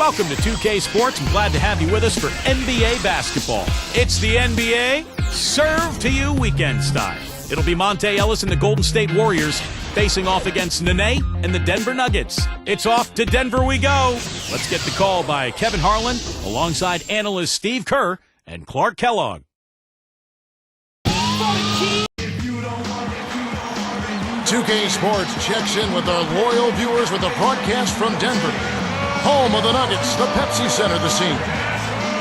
Welcome to 2K Sports. I'm glad to have you with us for NBA basketball. It's the NBA, served to you weekend style. It'll be Monte Ellis and the Golden State Warriors facing off against Nene and the Denver Nuggets. It's off to Denver we go. Let's get the call by Kevin Harlan alongside analyst Steve Kerr and Clark Kellogg. 2K Sports checks in with our loyal viewers with a broadcast from Denver, home of the Nuggets, the Pepsi Center, the scene.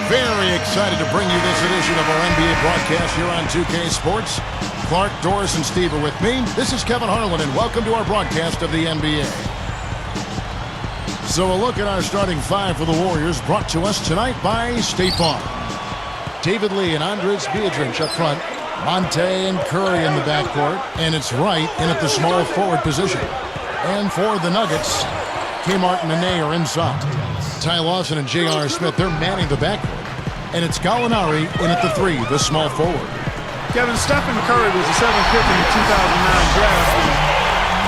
Very excited to bring you this edition of our NBA broadcast here on 2K Sports. Clark, Doris, and Steve are with me. This is Kevin Harlan, and welcome to our broadcast of the NBA. So a look at our starting five for the Warriors, brought to us tonight by State Farm. David Lee and Andres Biedrins up front. Monte and Curry in the backcourt, and it's Wright in at the small forward position. And for the Nuggets, Kmart and Nene are inside. Ty Lawson and J.R. Smith, they're manning the backcourt. And it's Gallinari in at the three, the small forward. Kevin, Stephen Curry was the 7th pick in the 2009 draft.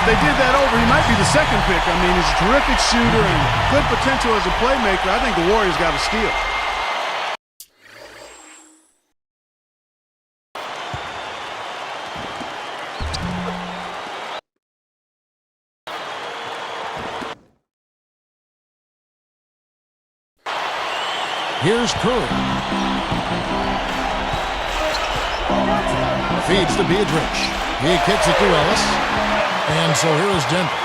If they did that over, he might be the 2nd pick. I mean, he's a terrific shooter and good potential as a playmaker. I think the Warriors got a steal. Here's Curry. Feeds to Biedrins. He kicks it to Ellis. And so here is Denver.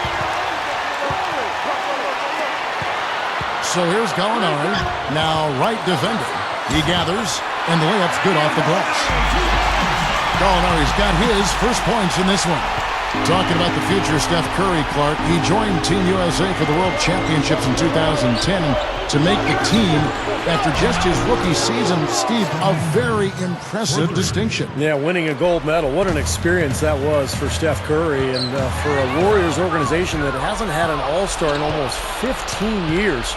So here's Gallinari. Now Wright defending. He gathers, and the layup's good off the glass. Gallinari's got his first points in this one. Talking about the future of Steph Curry, Clark, he joined Team USA for the World Championships in 2010 to make the team after just his rookie season. Steve, a very impressive distinction. Yeah, winning a gold medal. What an experience that was for Steph Curry and for a Warriors organization that hasn't had an all-star in almost 15 years.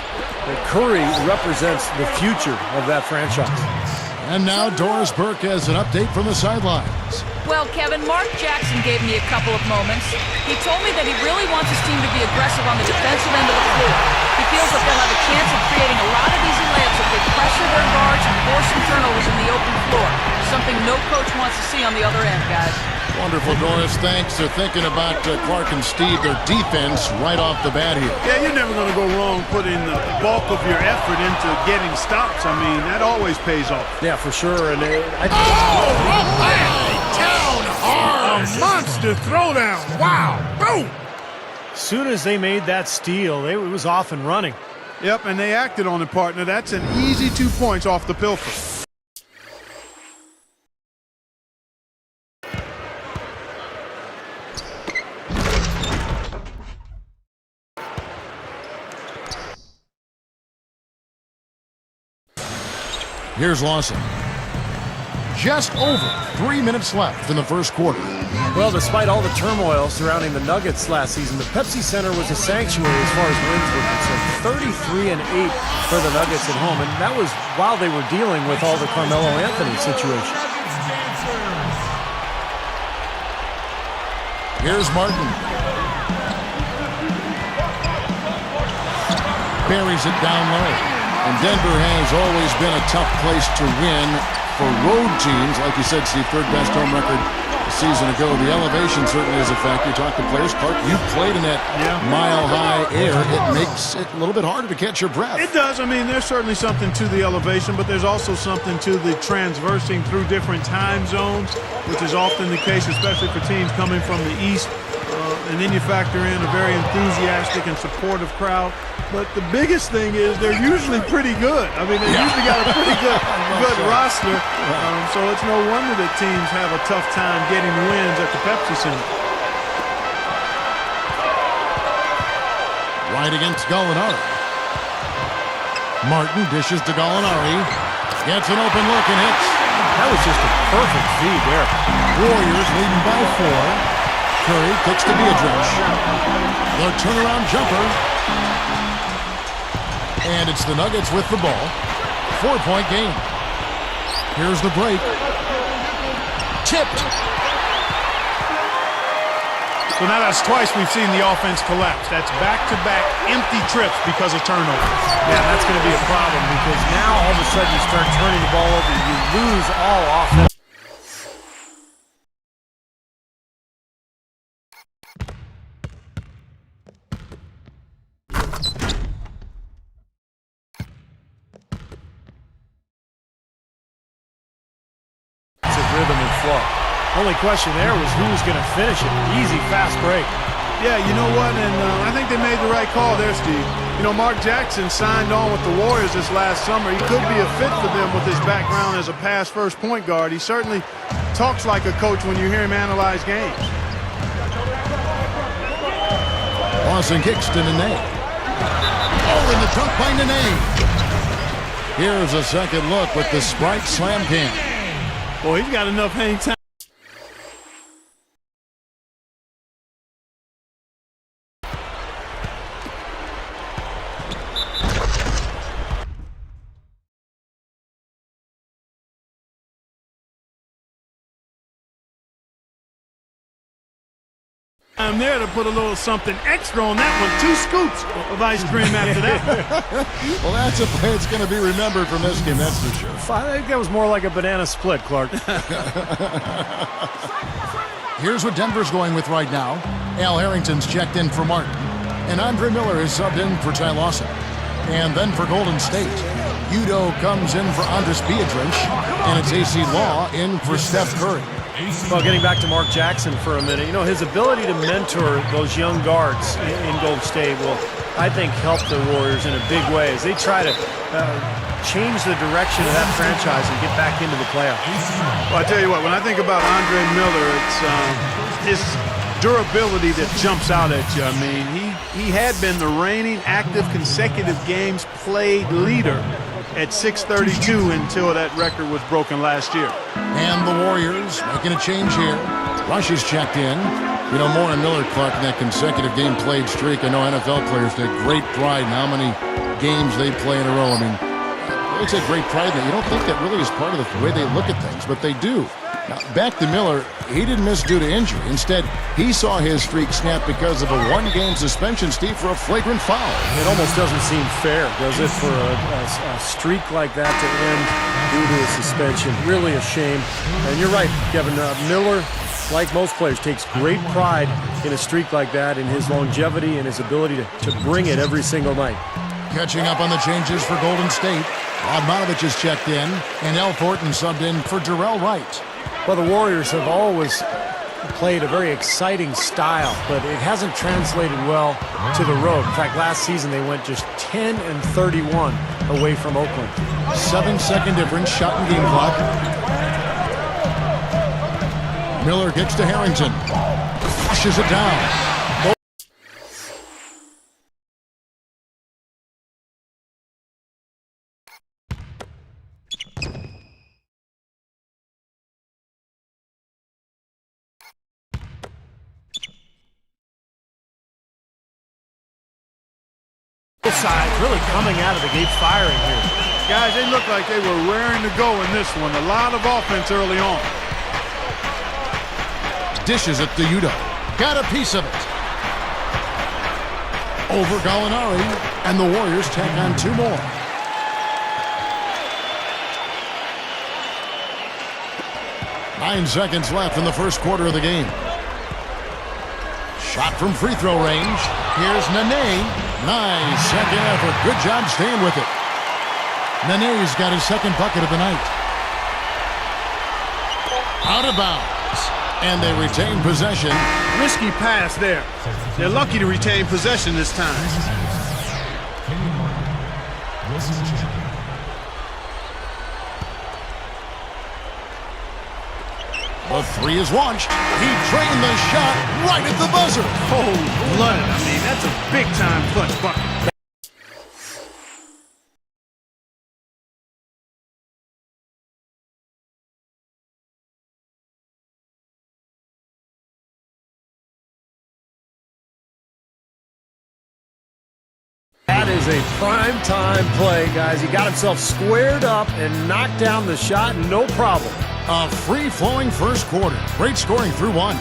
Curry represents the future of that franchise. And now Doris Burke has an update from the sidelines. Well, Kevin, Mark Jackson gave me a couple of moments. He told me that he really wants his team to be aggressive on the defensive end of the floor. He feels that they'll have a chance of creating a lot of easy layups if they pressure their guards and force some turnovers in the open floor. Something no coach wants to see on the other end, guys. Wonderful, Doris. Thanks. They're thinking about Clark and Steve, their defense right off the bat here. Yeah, you're never going to go wrong putting the bulk of your effort into getting stops. I mean, that always pays off. Yeah, for sure. And down hard! A monster throwdown. Wow. Boom! as soon as they made that steal, it was off and running. Yep, and they acted on it, partner. That's an easy 2 points off the pilfer. Here's Lawson. Just over 3 minutes left in the first quarter. Well, despite all the turmoil surrounding the Nuggets last season, the Pepsi Center was a sanctuary as far as wins were concerned. 33-8 for the Nuggets at home, and that was while they were dealing with all the Carmelo Anthony situation. Here's Martin. Buries it down low. And Denver has always been a tough place to win for road teams. Like you said, Steve, third best home record a season ago. The elevation certainly is a factor. You talk to players. Clark, you played in that mile-high air. It makes it a little bit harder to catch your breath. It does. I mean, there's certainly something to the elevation, but there's also something to the transversing through different time zones, which is often the case, especially for teams coming from the East. And then you factor in a very enthusiastic and supportive crowd. But the biggest thing is they're usually pretty good. I mean, they usually got a pretty good roster. So it's no wonder that teams have a tough time getting wins at the Pepsi Center. Right against Gallinari. Martin dishes to Gallinari. Gets an open look and hits. That was just a perfect feed there. Warriors leading by 4. Curry kicks to Biedrins. The turnaround jumper. And it's the Nuggets with the ball. 4-point game. Here's the break. Tipped. So now that's twice we've seen the offense collapse. That's back-to-back empty trips because of turnovers. Yeah, that's going to be a problem because now all of a sudden you start turning the ball over. You lose all offense. Rhythm and flow. Only question there was who was going to finish it. Easy, fast break. Yeah, you know what, and I think they made the right call there, Steve. You know, Mark Jackson signed on with the Warriors this last summer. He could be a fit for them with his background as a pass-first point guard. He certainly talks like a coach when you hear him analyze games. Lawson kicks to Nene. Oh, and the dunk by Nene. Here's a second look with the Sprite Slam Cam. Boy, he's got enough hang time. I'm there to put a little something extra on that one. 2 scoops of ice cream after that. Well, that's a play that's going to be remembered from this game, that's for sure. I think that was more like a banana split, Clark. Here's what Denver's going with right now. Al Harrington's checked in for Martin. And Andre Miller is subbed in for Ty Lawson. And then for Golden State, Udo comes in for Andres Biedrins. And it's AC Law in for Steph Curry. Well, getting back to Mark Jackson for a minute, you know, his ability to mentor those young guards in Golden State will, I think, help the Warriors in a big way as they try to change the direction of that franchise and get back into the playoffs. Well, I tell you what, when I think about Andre Miller, it's his durability that jumps out at you. I mean, he had been the reigning active consecutive games played leader at 632 until that record was broken last year. And the Warriors making a change here. Rush is checked in. You know, more on Miller, Clark, in that consecutive game played streak. I know NFL players take great pride in how many games they play in a row. I mean, they take great pride in that. You don't think that really is part of the way they look at things, but they do. Now, back to Miller, he didn't miss due to injury. Instead, he saw his streak snap because of a 1-game suspension, Steve, for a flagrant foul. It almost doesn't seem fair, does it, for a streak like that to end due to a suspension? Really a shame. And you're right, Kevin. Miller, like most players, takes great pride in a streak like that, in his longevity and his ability to bring it every single night. Catching up on the changes for Golden State, Radmanovich is checked in, and Al Thornton subbed in for Jarrell Wright. Well, the Warriors have always played a very exciting style, but it hasn't translated well to the road. In fact, last season they went just 10-31 away from Oakland. 7-second difference, shot and game clock. Miller kicks to Harrington. Flushes it down. Sides really coming out of the gate firing here. Guys, they look like they were raring to go in this one. A lot of offense early on. Dishes it to Udo. Got a piece of it. Over Gallinari, and the Warriors tack on 2 more. Nine seconds left in the first quarter of the game. Shot from free throw range. Here's Nene. Nice second effort. Good job staying with it. Nene's got his second bucket of the night. Out of bounds. And they retain possession. Risky pass there. They're lucky to retain possession this time. The 3 is launched. He trained the shot right at the buzzer. Cold-blooded. I mean, that's a big-time clutch bucket. That is a prime-time play, guys. He got himself squared up and knocked down the shot, no problem. A free-flowing first quarter. Great scoring through 1.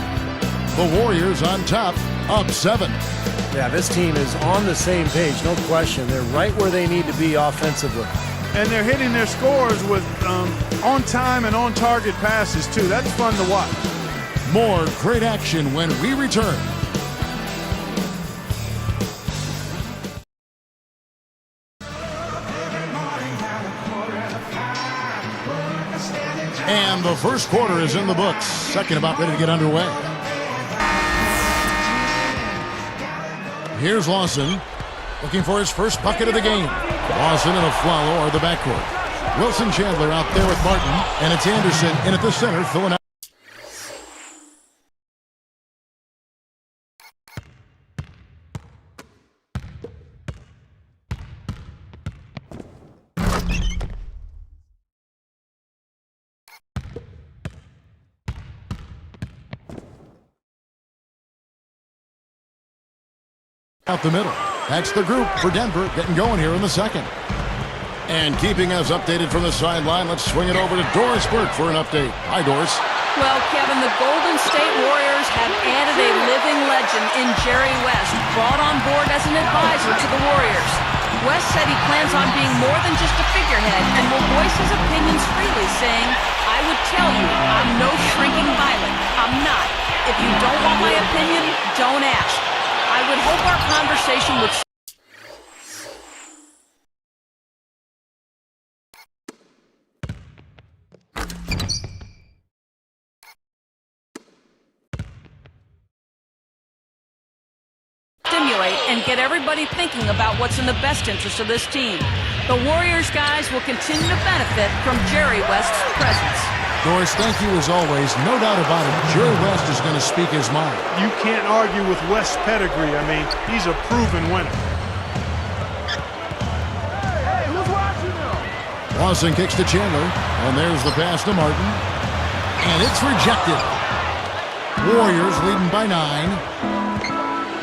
The Warriors on top, up 7. Yeah, this team is on the same page, no question. They're right where they need to be offensively. And they're hitting their scores with on-time and on-target passes, too. That's fun to watch. More great action when we return. And the first quarter is in the books. Second about ready to get underway. Here's Lawson looking for his first bucket of the game. Lawson and Afflalo are the backcourt. Wilson Chandler out there with Martin, and it's Anderson in at the center filling out. Out the middle. That's the group for Denver getting going here in the second. And keeping us updated from the sideline, let's swing it over to Doris Burke for an update. Hi, Doris. Well, Kevin, the Golden State Warriors have added a living legend in Jerry West, brought on board as an advisor to the Warriors. West said he plans on being more than just a figurehead and will voice his opinions freely, saying, "I would tell you, I'm no shrinking violet. I'm not. If you don't want my opinion, don't ask." I would hope our conversation would stimulate and get everybody thinking about what's in the best interest of this team. The Warriors guys will continue to benefit from Jerry West's presence. Doris, thank you as always. No doubt about it, Jerry West is going to speak his mind. You can't argue with West's pedigree. I mean, he's a proven winner. Lawson kicks to Chandler, and there's the pass to Martin. And it's rejected. Warriors leading by 9.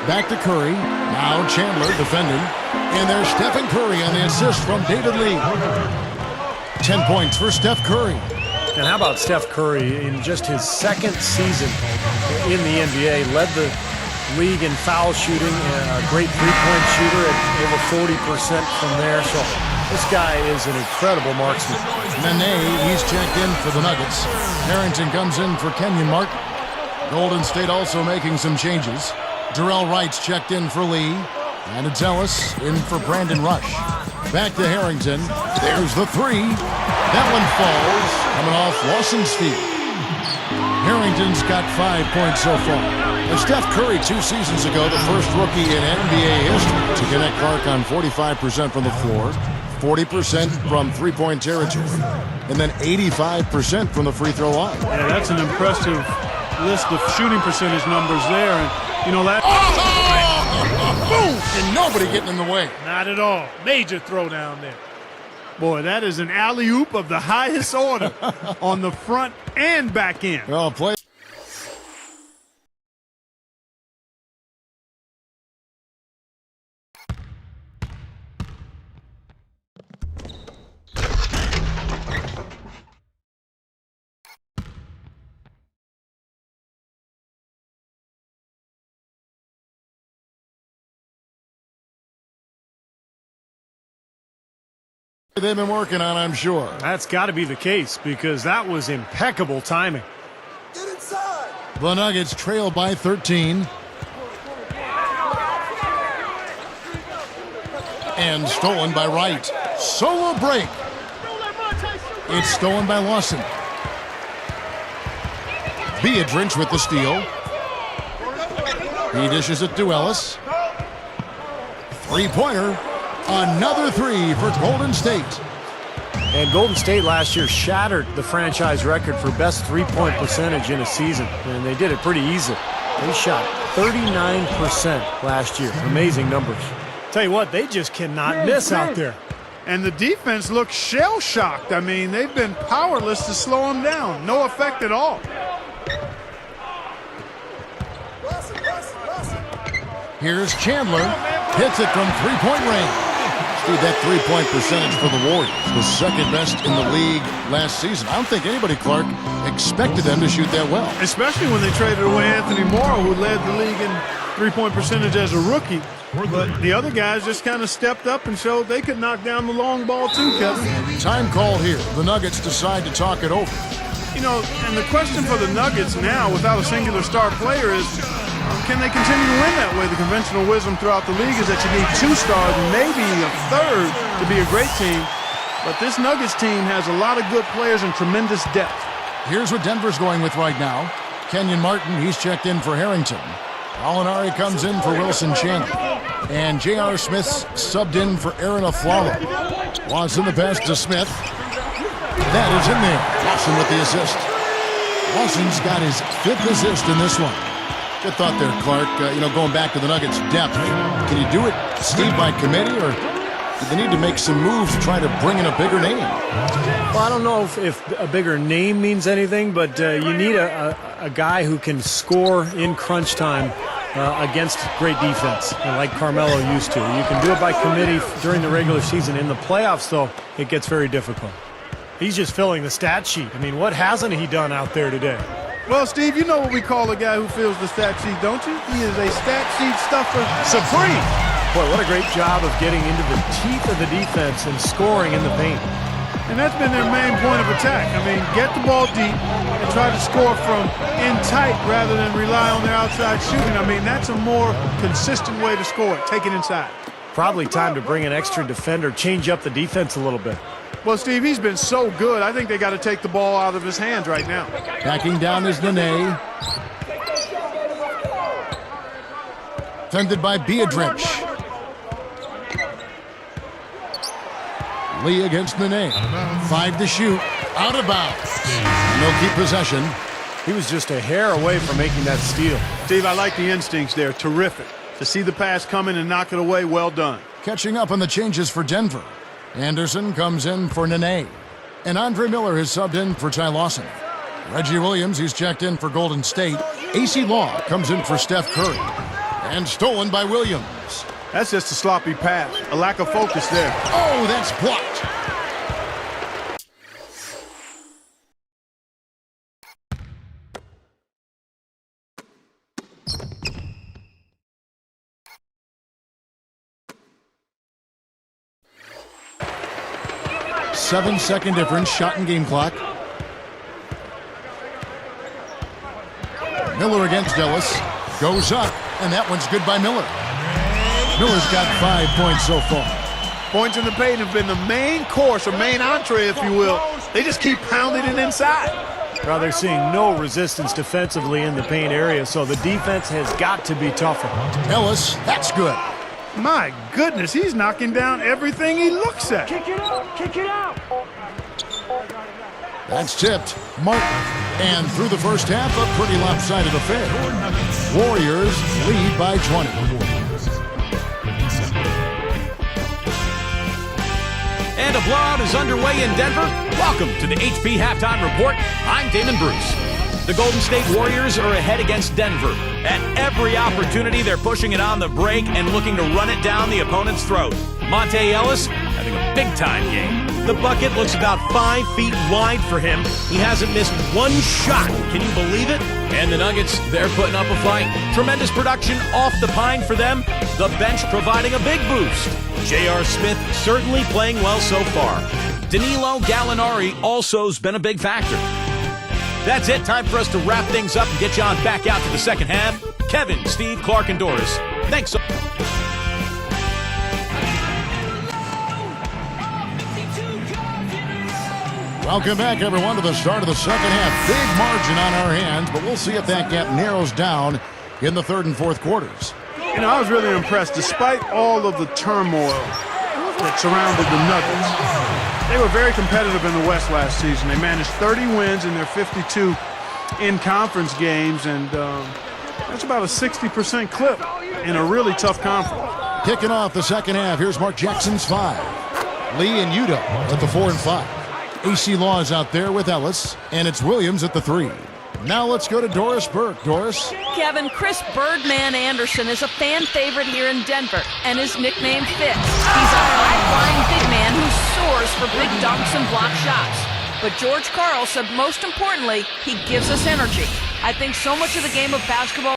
Back to Curry. Now Chandler defending. And there's Stephen Curry on the assist from David Lee. 10 points for Steph Curry. And how about Steph Curry in just his second season in the NBA, led the league in foul shooting, a great three-point shooter at over 40% from there. So this guy is an incredible marksman. Nene, he's checked in for the Nuggets. Harrington comes in for Kenyon Martin. Golden State also making some changes. Darrell Wright's checked in for Lee. And it's Ellis in for Brandon Rush. Back to Harrington. There's the three. That one falls, coming off Lawson's feet. Harrington's got 5 points so far. And Steph Curry 2 seasons ago, the first rookie in NBA history to connect Clark on 45% from the floor, 40% from three-point territory, and then 85% from the free throw line. Yeah, that's an impressive list of shooting percentage numbers there. And, you know, that... Boom! And nobody getting in the way. Not at all. Major throwdown there. Boy, that is an alley-oop of the highest order on the front and back end. Well, play. They've been working on, I'm sure. That's got to be the case because that was impeccable timing. Get inside. The Nuggets trail by 13. And stolen by Wright. Solo break. It's stolen by Lawson. Biedrins with the steal. He dishes it to Ellis. Three-pointer. Another three for Golden State. And Golden State last year shattered the franchise record for best three-point percentage in a season. And they did it pretty easily. They shot 39% last year. Amazing numbers. Tell you what, they just cannot miss out there. And the defense looks shell-shocked. I mean, they've been powerless to slow them down. No effect at all. Here's Chandler. Hits it from three-point range. Dude, that three-point percentage for the Warriors, the second best in the league last season. I don't think anybody, Clark, expected them to shoot that well. Especially when they traded away Anthony Morrow, who led the league in three-point percentage as a rookie. But the other guys just kind of stepped up and showed they could knock down the long ball too, Kevin. Time called here. The Nuggets decide to talk it over. You know, and the question for the Nuggets now, without a singular star player, is can they continue to win that way? The conventional wisdom throughout the league is that you need 2 stars, maybe a third, to be a great team. But this Nuggets team has a lot of good players and tremendous depth. Here's what Denver's going with right now. Kenyon Martin, he's checked in for Harrington. Alinari comes in for Wilson Chandler. And J.R. Smith's subbed in for Aaron Aflalo. Watson the pass to Smith. That is in there. Watson with the assist. Watson's got his 5th assist in this one. Good thought there, Clark. Going back to the Nuggets' depth. Can you do it, Steve, by committee, or do they need to make some moves to try to bring in a bigger name? Well, I don't know if a bigger name means anything, but you need a guy who can score in crunch time against great defense, like Carmelo used to. You can do it by committee during the regular season. In the playoffs, though, it gets very difficult. He's just filling the stat sheet. I mean, what hasn't he done out there today? Well, Steve, you know what we call a guy who fills the stat sheet, don't you? He is a stat sheet stuffer supreme. Boy, what a great job of getting into the teeth of the defense and scoring in the paint. And that's been their main point of attack. I mean, get the ball deep and try to score from in tight rather than rely on their outside shooting. I mean, that's a more consistent way to score it. Take it inside. Probably time to bring an extra defender, change up the defense a little bit. Well, Steve, he's been so good. I think they got to take the ball out of his hands right now. Backing down is Nene. Defended by Biedrich. Lee against Nene. 5 to shoot. Out of bounds. And they'll keep possession. He was just a hair away from making that steal. Steve, I like the instincts there. Terrific. To see the pass come in and knock it away, well done. Catching up on the changes for Denver. Anderson comes in for Nene. And Andre Miller has subbed in for Ty Lawson. Reggie Williams, he's checked in for Golden State. AC Law comes in for Steph Curry. And stolen by Williams. That's just a sloppy pass. A lack of focus there. Oh, that's blocked. Seven-second difference, shot and game clock. Miller against Ellis. Goes up, and that one's good by Miller. Miller's got 5 points so far. Points in the paint have been the main course, or main entree, if you will. They just keep pounding it inside. Well, they're seeing no resistance defensively in the paint area, so the defense has got to be tougher. Ellis, that's good. My goodness, he's knocking down everything he looks at. Kick it out! Kick it out! That's tipped. Martin. And through the first half, a pretty lopsided affair. Warriors lead by 20. And a blowout is underway in Denver. Welcome to the HP Halftime Report. I'm Damon Bruce. The Golden State Warriors are ahead against Denver. At every opportunity, they're pushing it on the break and looking to run it down the opponent's throat. Monte Ellis having a big-time game. The bucket looks about 5 feet wide for him. He hasn't missed one shot. Can you believe it? And the Nuggets, they're putting up a fight. Tremendous production off the pine for them. The bench providing a big boost. J.R. Smith certainly playing well so far. Danilo Gallinari also's been a big factor. That's it. Time for us to wrap things up and get you on back out to the second half. Kevin, Steve, Clark, and Doris, thanks so much. Welcome back, everyone, to the start of the second half. Big margin on our hands, but we'll see if that gap narrows down in the third and fourth quarters. You know, I was really impressed. Despite all of the turmoil that surrounded the Nuggets, they were very competitive in the West last season. They managed 30 wins in their 52 in-conference games, and that's about a 60% clip in a really tough conference. Kicking off the second half, here's Mark Jackson's 5. Lee and Udo at the 4 and 5. AC Law is out there with Ellis, and it's Williams at the 3. Now let's go to Doris Burke. Doris? Kevin, Chris Birdman Anderson is a fan favorite here in Denver, and his nickname fits. He's a high-flying big man who soars for big dunks and block shots. But George Karl said most importantly, he gives us energy. I think so much of the game of basketball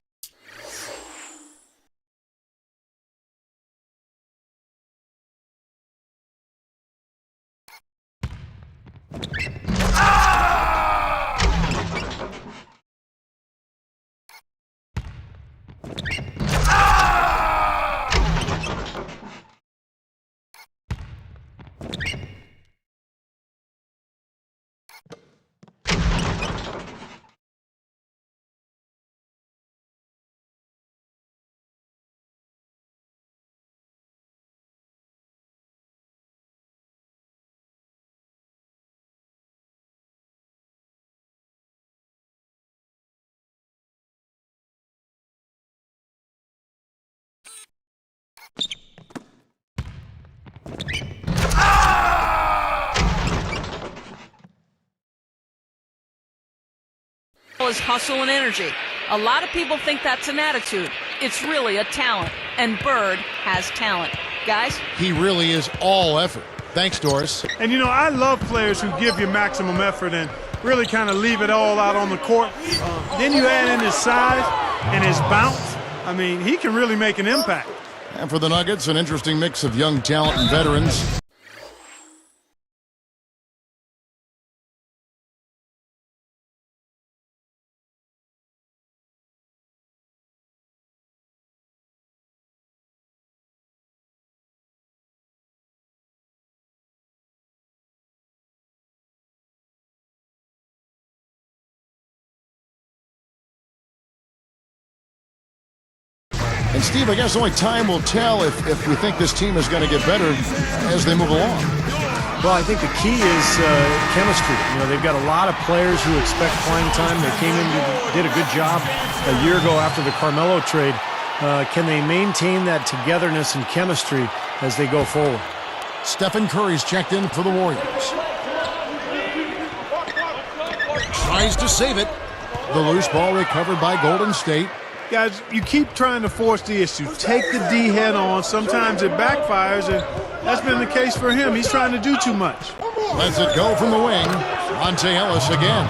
is hustle and energy. A lot of people think that's an attitude. It's really a talent, and Bird has talent. Guys? He really is all effort. Thanks, Doris. And, you know, I love players who give you maximum effort and really kind of leave it all out on the court. Then you add in his size and his bounce. I mean, he can really make an impact. And for the Nuggets, an interesting mix of young talent and veterans. And Steve, I guess only time will tell if we think this team is going to get better as they move along. Well, I think the key is chemistry. You know, they've got a lot of players who expect playing time. They came in, did a good job a year ago after the Carmelo trade. Can they maintain that togetherness and chemistry as they go forward? Stephen Curry's checked in for the Warriors. Tries to save it. The loose ball recovered by Golden State. Guys, you keep trying to force the issue. Take the D head on. Sometimes it backfires, and that's been the case for him. He's trying to do too much. Lets it go from the wing. Monte Ellis again.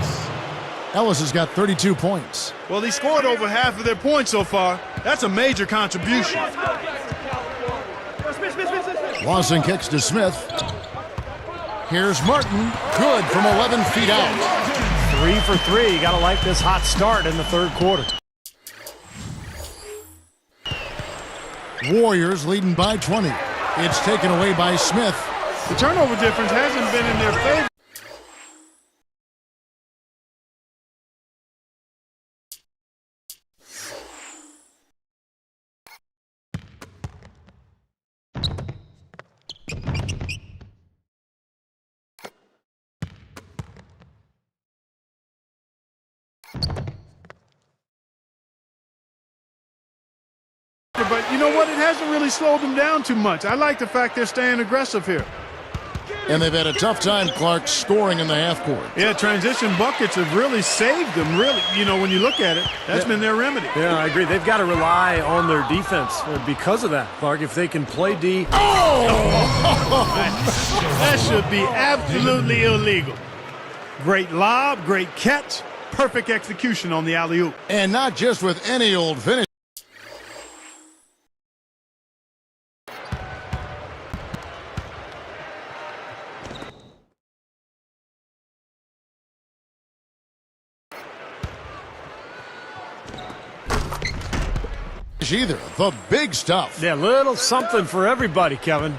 Ellis has got 32 points. Well, he scored over half of their points so far. That's a major contribution. Lawson kicks to Smith. Here's Martin. Good from 11 feet out. 3 for 3. You got to like this hot start in the third quarter. Warriors leading by 20. It's taken away by Smith. The turnover difference hasn't been in their favor. But you know what? It hasn't really slowed them down too much. I like the fact they're staying aggressive here. And they've had a tough time, Clark, scoring in the half court. Yeah, transition buckets have really saved them, really. You know, when you look at it, that's been their remedy. Yeah, I agree. They've got to rely on their defense because of that, Clark. If they can play D. That should be absolutely illegal. Great lob, great catch, perfect execution on the alley-oop. And not just with any old finish. Either the big stuff. Yeah, little something for everybody, Kevin.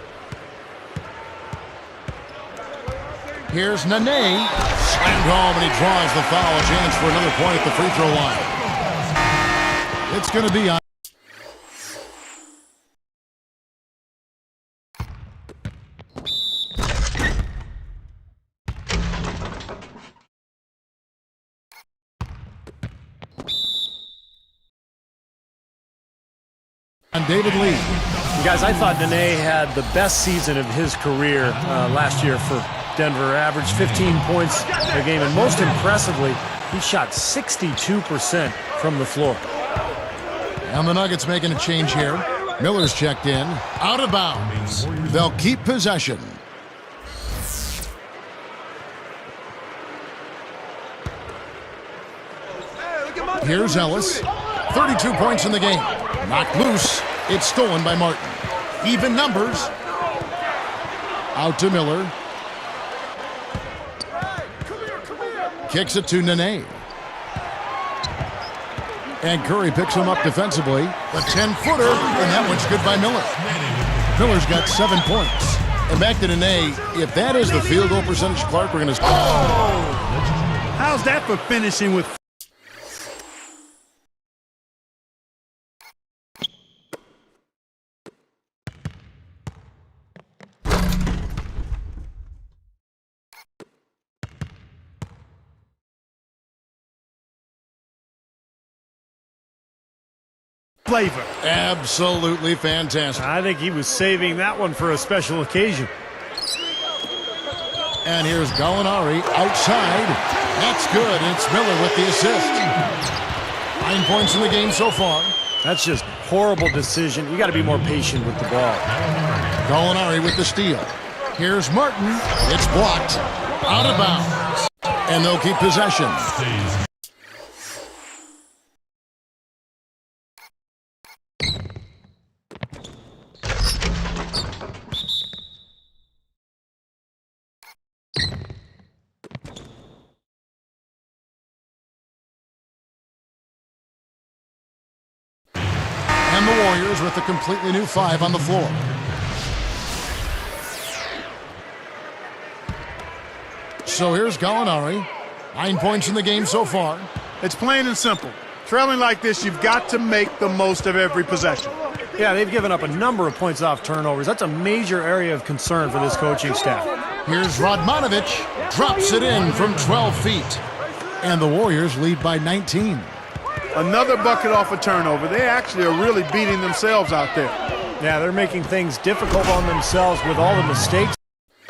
Here's Nene. Slammed home, and he draws the foul. A chance for another point at the free throw line. It's going to be on. And David Lee. Guys, I thought Nene had the best season of his career last year for Denver. Averaged 15 points a game, and most impressively, he shot 62% from the floor. And the Nuggets making a change here. Miller's checked in. Out of bounds. They'll keep possession. Here's Ellis. 32 points in the game. Knocked loose. It's stolen by Martin. Even numbers. Out to Miller. Kicks it to Nene. And Curry picks him up defensively. The 10-footer, and that one's good by Miller. Miller's got 7 points. And back to Nene. If that is the field goal percentage, Clark, we're going to... How's that for finishing with... flavor? Absolutely fantastic. I think he was saving that one for a special occasion. And here's Gallinari outside. That's good. It's Miller with the assist. 9 points in the game so far. That's just horrible decision. You got to be more patient with the ball. Gallinari with the steal. Here's Martin. It's blocked. Out of bounds. And they'll keep possession. And the Warriors with a completely new 5 on the floor. So here's Gallinari. 9 points in the game so far. It's plain and simple. Trailing like this, you've got to make the most of every possession. Yeah, they've given up a number of points off turnovers. That's a major area of concern for this coaching staff. Here's Radmanovic. Drops it in from 12 feet. And the Warriors lead by 19. Another bucket off a turnover. They actually are really beating themselves out there. Yeah, they're making things difficult on themselves with all the mistakes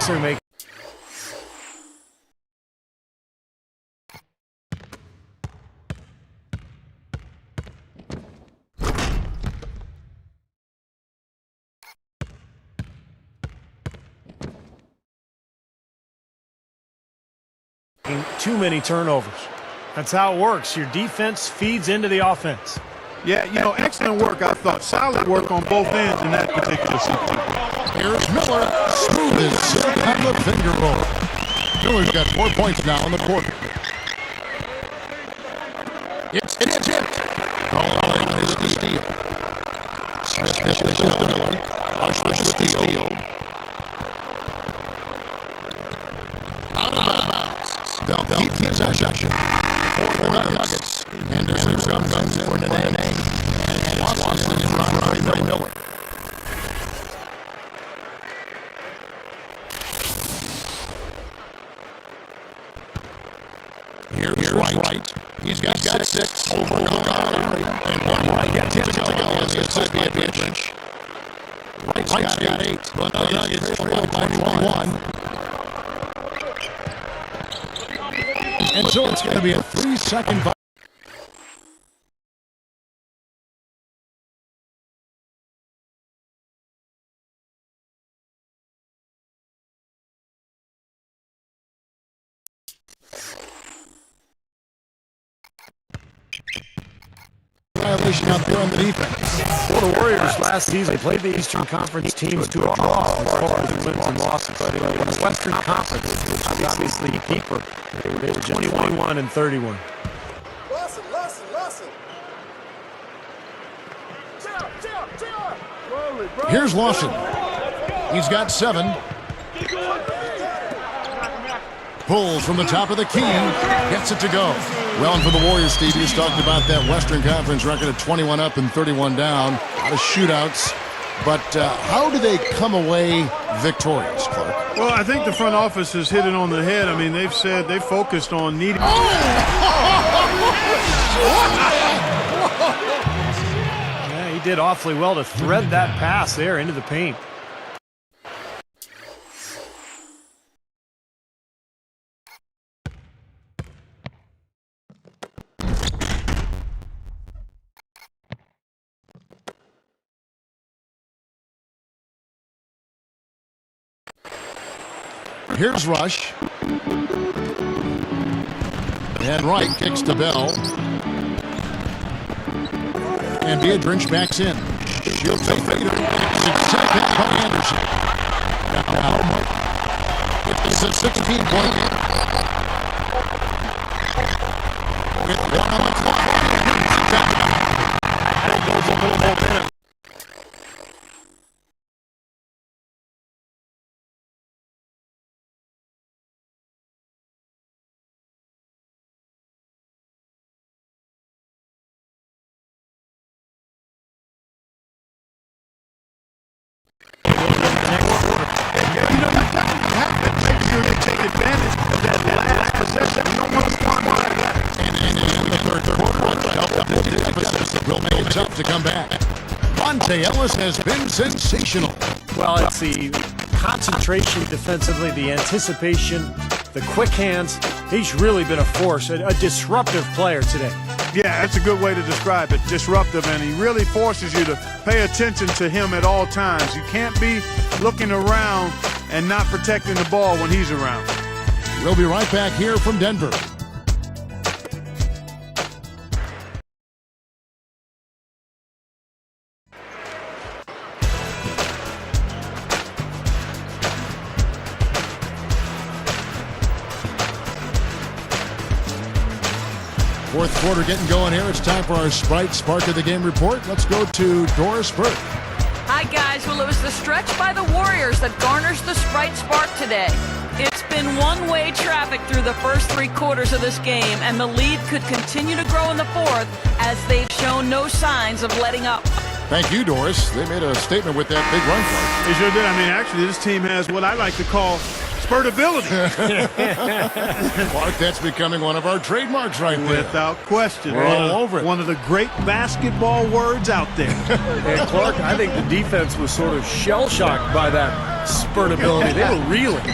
they're making. Too many turnovers. That's how it works. Your defense feeds into the offense. Yeah, you know, excellent work, I thought. Solid work on both ends in that particular sequence. Here's Miller. Smooth as silk on the finger roll. Miller's got 4 points now in the quarter. It's tipped. Gallinari is the steal. Smith is to Miller. Rush with the steal. Out of bounds. They'll keep possession. For the Nuggets. Anderson comes in for Nene. And Watson is run by Miller. Here's Wright. He's got 6 over Gallinari. And one right gets it to Gallinari. It's a big bench. Wright's got 8. But the Nuggets trail by 21. And so it's going to be a 3-second ball. Violation out there on the defense. Well, the Warriors last season played the Eastern Conference teams to a draw as far as wins and losses. But in the Western Conference, which was obviously a keeper, they were 21 and 31. Here's Lawson. He's got 7. Pulls from the top of the key. Gets it to go. Well, and for the Warriors, Steve, you just talked about that Western Conference record of 21 up and 31 down. A lot of shootouts. But how do they come away victorious, Clark? Well, I think the front office has hit it on the head. I mean, they've said they focused on needing... Yeah, he did awfully well to thread that pass there into the paint. Here's Rush. And Wright kicks to Bell. And Biedrins backs in. She'll take Vader. Sent back by Anderson. Now, it's a 16-point game. With 1 on the clock. That goes a little momentum. Take advantage of that last possession. You don't want to score more like that. And in the third quarter, emphasis will make it tough to come back. Monte Ellis has been sensational. Well, it's the concentration defensively, the anticipation, the quick hands. He's really been a force, a disruptive player today. Yeah, that's a good way to describe it. Disruptive, and he really forces you to pay attention to him at all times. You can't be looking around and not protecting the ball when he's around. We'll be right back here from Denver. Fourth quarter getting going here. It's time for our Sprite Spark of the Game report. Let's go to Doris Burke. Hi, guys. Well, it was the stretch by the Warriors that garners the Sprite Spark today. It's been one-way traffic through the first 3 quarters of this game, and the lead could continue to grow in the fourth as they've shown no signs of letting up. Thank you, Doris. They made a statement with that big run for it. They sure did. I mean, actually, this team has what I like to call spurtability. Clark, that's becoming one of our trademarks right there. Without question. We're all over it. One of the great basketball words out there. And Clark, I think the defense was sort of shell-shocked by that spurtability. They were reeling.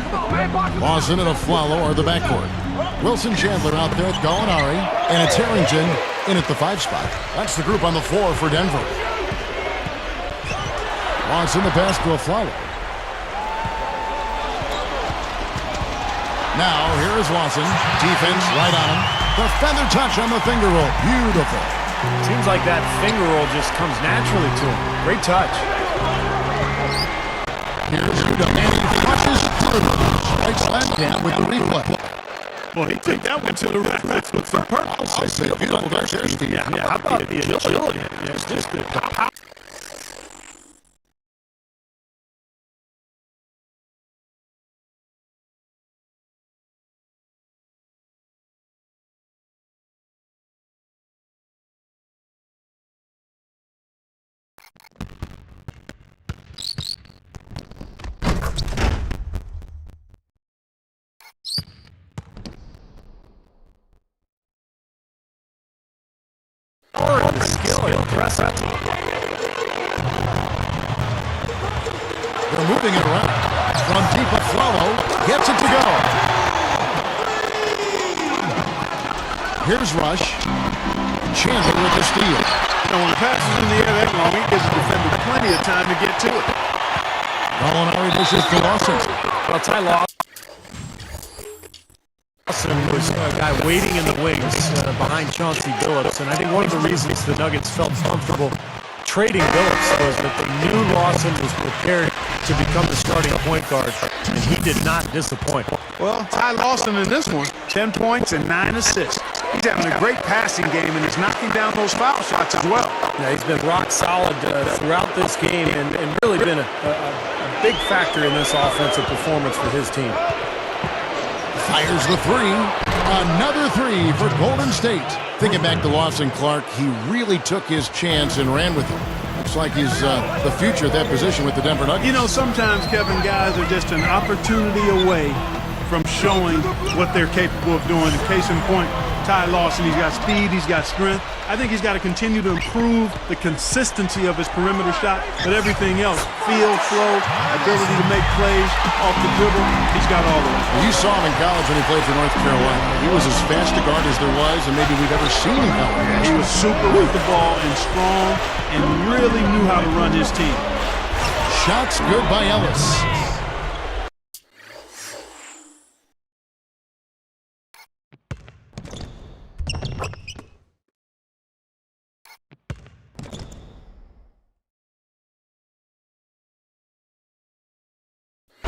Lawson and Aflalo are the backcourt. Wilson Chandler out there with Gallinari, and it's Harrington in at the 5 spot. That's the group on the floor for Denver. Lawson the pass to Aflalo. Now, here is Lawson. Defense right on him. The feather touch on the finger roll. Beautiful. Seems like that finger roll just comes naturally to him. Great touch. Here's Udom. And he flushes through. Strikes left hand with the replay. Well, he took that one to the rack. That's what's for purpose. I'll say beautiful touch there, Steve. Yeah, how about the agility? It's just the power. They're moving it around. From deep, Aflalo gets it to go. Here's Rush. Chandler with the steal. You know, when the pass is in the air that long, it gives the defender plenty of time to get to it. Gallinari dishes to Lawson. Well, Ty Lawson was a guy waiting in the wings behind Chauncey Billups, and I think one of the reasons the Nuggets felt comfortable trading Billups was that they knew Lawson was prepared to become the starting point guard, and he did not disappoint. Well, Ty Lawson in this one, 10 points and 9 assists. He's having a great passing game, and he's knocking down those foul shots as well. Yeah, he's been rock solid throughout this game and really been a big factor in this offensive performance for his team. Fires the three. Another three for Golden State. Thinking back to Lawson, Clark, he really took his chance and ran with it. Looks like he's the future at that position with the Denver Nuggets. You know, sometimes, Kevin, guys are just an opportunity away from showing what they're capable of doing. Case in point, Ty Lawson, he's got speed, he's got strength. I think he's got to continue to improve the consistency of his perimeter shot, but everything else, feel, flow, ability to make plays off the dribble, he's got all of it. You saw him in college when he played for North Carolina. He was as fast a guard as there was, and maybe we've ever seen in college. He was super with the ball and strong and really knew how to run his team. Shots good by Ellis.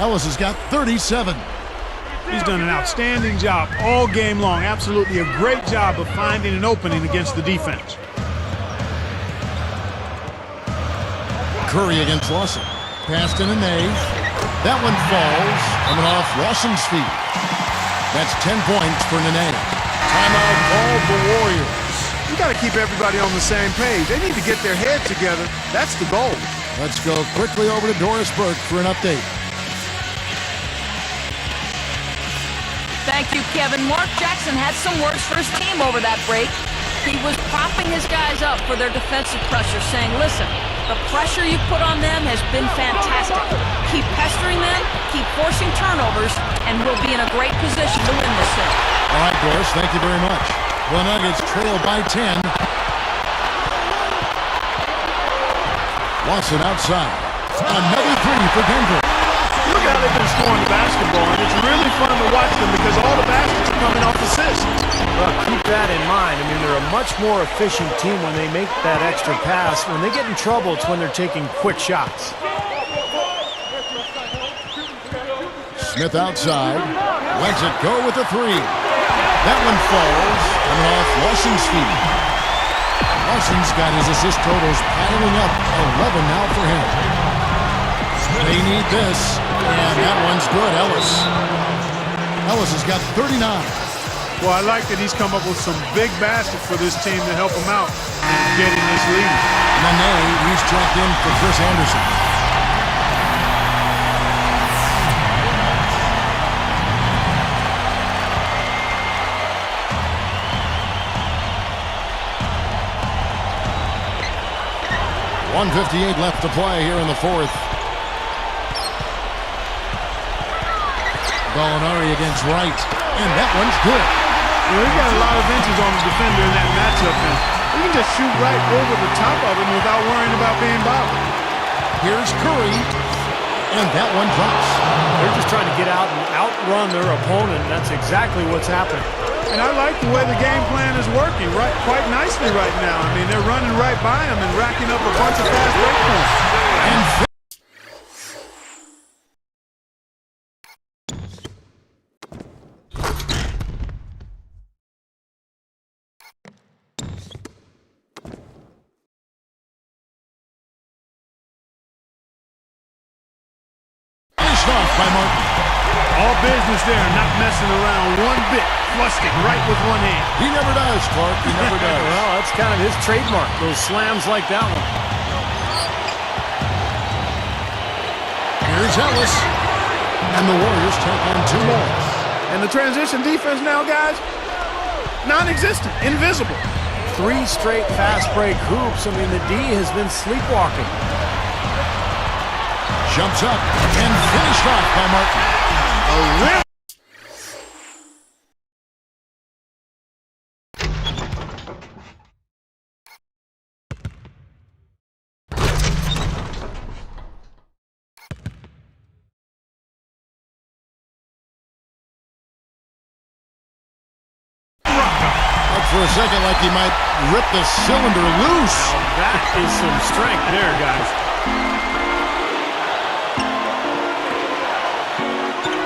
Ellis has got 37. He's done an outstanding job all game long. Absolutely a great job of finding an opening against the defense. Curry against Lawson. Passed in Nene. That one falls, coming off Lawson's feet. That's 10 points for Nene. Timeout called the Warriors. You got to keep everybody on the same page. They need to get their head together. That's the goal. Let's go quickly over to Doris Burke for an update. Thank you, Kevin. Mark Jackson had some words for his team over that break. He was propping his guys up for their defensive pressure, saying, listen, the pressure you put on them has been fantastic. Keep pestering them, keep forcing turnovers, and we'll be in a great position to win this thing. All right, Doris, thank you very much. The Nuggets trail by 10. Lawson outside. Another three for Denver. Look how they've been scoring the basketball, and it's really fun to watch them because all the baskets are coming off assists. Well, keep that in mind. I mean, they're a much more efficient team when they make that extra pass. When they get in trouble, it's when they're taking quick shots. Smith outside. Lets it go with a three. That one falls, coming off Lawson's feet. Lawson's got his assist totals piling up. 11 now for him. They need this, and that one's good. Ellis has got 39. Well, I like that he's come up with some big baskets for this team to help him out in getting this lead. Nene, he's checked in for Chris Anderson. .158 left to play here in the fourth. Gallinari against Wright, and that one's good. We've got a lot of inches on the defender in that matchup, and we can just shoot right over the top of him without worrying about being bothered. Here's Curry, and that one drops. They're just trying to get out and outrun their opponent, and that's exactly what's happening. And I like the way the game plan is working quite nicely right now. I mean, they're running right by him and racking up a bunch of fast break points. And off by Martin. All business there, not messing around one bit. Flushed it right with one hand. He never does, Clark. He never does. Well, that's kind of his trademark, those slams like that one. Here's Ellis. And the Warriors take on two more. And the transition defense now, guys, non-existent, invisible. 3 straight fast break hoops. I mean, the D has been sleepwalking. Jumps up and finished off by Martin. A rim. For a second, like he might rip the cylinder loose. That is some strength there, guys.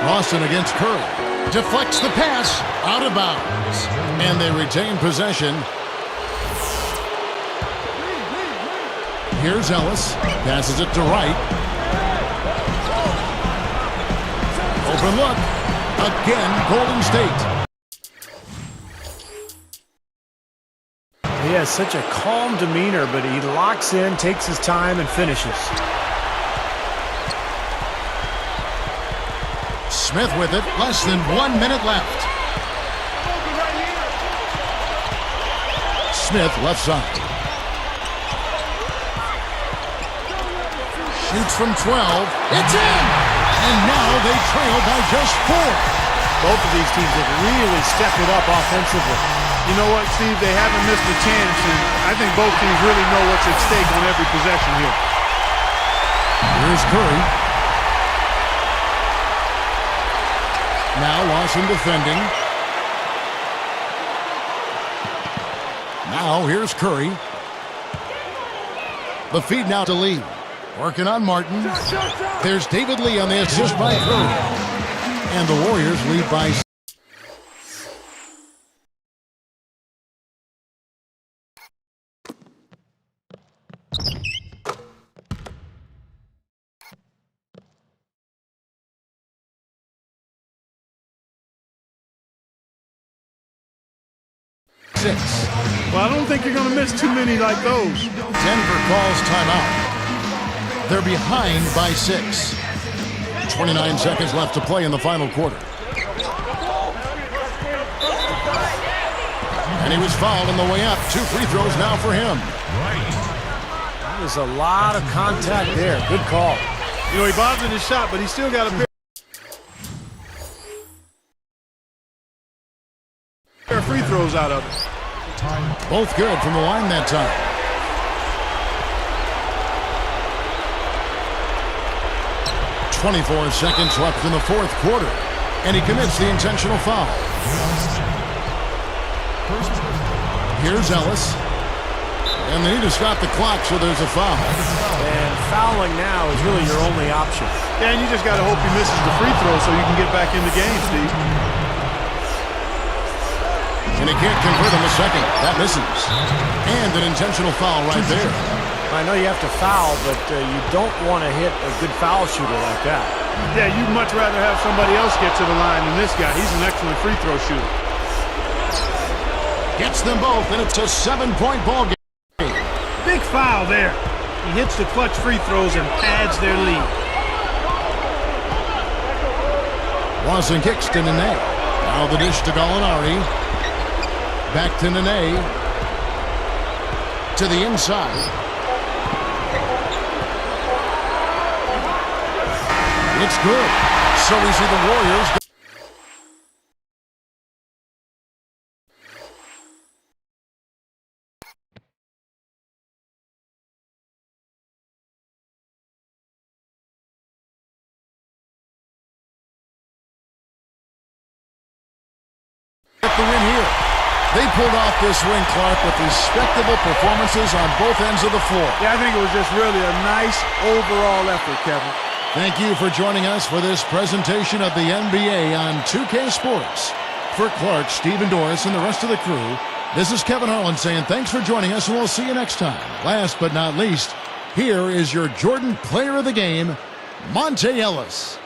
Lawson against Curry. Deflects the pass. Out of bounds. And they retain possession. Here's Ellis. Passes it to Wright. Open look. Again, Golden State. He has such a calm demeanor, but he locks in, takes his time, and finishes. Smith with it. Less than 1 minute left. Smith left side. Shoots from 12. It's in! And now they trail by just 4. Both of these teams have really stepped it up offensively. You know what, Steve? They haven't missed a chance, and I think both teams really know what's at stake on every possession here. Here's Curry. Now Lawson defending. Now here's Curry. The feed now to Lee. Working on Martin. There's David Lee on the assist by Curry. And the Warriors lead by 6. Well, I don't think you're going to miss too many like those. Denver calls timeout. They're behind by 6. 29 seconds left to play in the final quarter. And he was fouled on the way up. 2 free throws now for him. There's a lot of contact there. Good call. You know, he bothered his shot, but he still got a pair of free throws out of it. Both good from the line that time. .24 seconds left in the fourth quarter. And he commits the intentional foul. Here's Ellis. And they need to stop the clock, so there's a foul. And fouling now is really your only option. Yeah, and you just got to hope he misses the free throw so you can get back in the game, Steve. And he can't convert on the second. That misses. And an intentional foul right there. I know you have to foul, but you don't want to hit a good foul shooter like that. Yeah, you'd much rather have somebody else get to the line than this guy. He's an excellent free throw shooter. Gets them both, and it's a 7-point ball game. Big foul there. He hits the clutch free throws and pads their lead. Watson kicks to Nene. Now the dish to Gallinari. Back to Nene. To the inside. It's good. So we see the Warriors. Get the win here. They pulled off this win, Clark, with respectable performances on both ends of the floor. Yeah, I think it was just really a nice overall effort, Kevin. Thank you for joining us for this presentation of the NBA on 2K Sports. For Clark, Stephen Doris, and the rest of the crew, this is Kevin Harlan saying thanks for joining us, and we'll see you next time. Last but not least, here is your Jordan Player of the Game, Monte Ellis.